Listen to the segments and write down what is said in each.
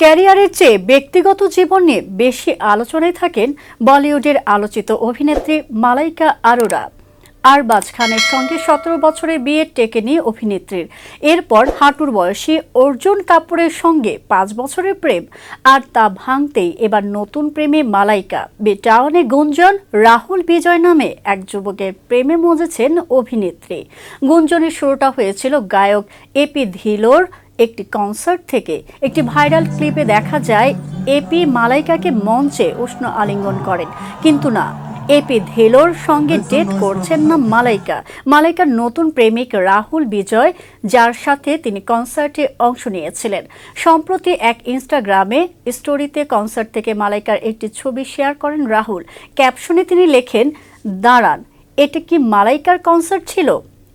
ক্যারিয়ারের চেয়ে ব্যক্তিগত জীবন নিয়ে বেশি আলোচনায় থাকেন বলিউডের আলোচিত অভিনেত্রী মালাইকা আরোরা। আরবাজ খানের সঙ্গে ১৭ বছরের বিয়ে টেকেনি অভিনেত্রীর। এরপর হাঁটুর বয়সী অর্জুন কাপুরের সঙ্গে ৫ বছরের প্রেম, আর তা ভাঙতেই এবার নতুন প্রেমে মালাইকা। বেটাউনে গুঞ্জন, রাহুল বিজয় নামে এক যুবকের প্রেমে মজেছেন অভিনেত্রী। গুঞ্জনের শুরুটা হয়েছিল গায়ক এপি ধিলোর একটি কনসার্ট থেকে। একটি ভাইরাল ক্লিপে দেখা যায় এপি মালাইকাকে মঞ্চে উষ্ণ আলিঙ্গন করেন, কিন্তু না, এপি ধিলোর সঙ্গে ডেট করছেন না মালাইকা। মালাইকার নতুন প্রেমিক রাহুল বিজয়, যার সাথে তিনি কনসার্টে অংশ নিয়েছিলেন। সম্প্রতি এক ইনস্টাগ্রামে স্টোরিতে কনসার্ট থেকে মালাইকার একটি ছবি শেয়ার করেন রাহুল। ক্যাপশনে তিনি লেখেন, দাঁড়ান, এটা কি মালাইকার কনসার্ট ছিল?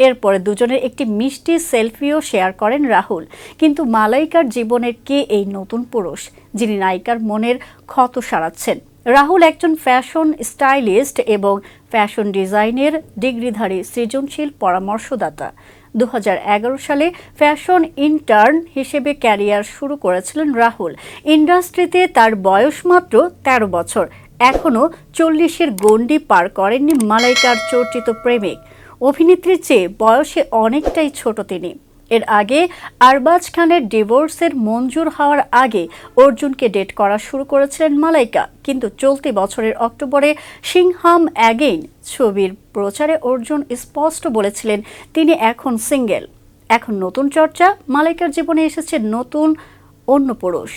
এরপরে দুজনের একটি মিষ্টি সেলফিও শেয়ার করেন রাহুল। কিন্তু মালাইকার জীবনের কে এই নতুন পুরুষ, যিনি নায়িকার মনের ক্ষত সারাচ্ছেন? রাহুল একজন ফ্যাশন স্টাইলিস্ট এবং ফ্যাশন ডিজাইনের ডিগ্রিধারী সৃজনশীল পরামর্শদাতা। ২০১১ সালে ফ্যাশন ইন্টার্ন হিসেবে ক্যারিয়ার শুরু করেছিলেন রাহুল। ইন্ডাস্ট্রিতে তার বয়স মাত্র ১৩ বছর। এখনও ৪০-এর গণ্ডি পার করেননি মালাইকার চর্চিত প্রেমিক। অভিনেত্রীর চেয়ে বয়সে অনেকটাই ছোট তিনি। এর আগে আরবাজ খানের ডিভোর্সের মঞ্জুর হওয়ার আগে অর্জুনকে ডেট করা শুরু করেছিলেন মালাইকা, কিন্তু চলতি বছরের অক্টোবরে সিংহাম অ্যাগেইন ছবির প্রচারে অর্জুন স্পষ্ট বলেছিলেন তিনি এখন সিঙ্গেল। এখন নতুন চর্চা, মালাইকার জীবনে এসেছে নতুন অন্য পুরুষ।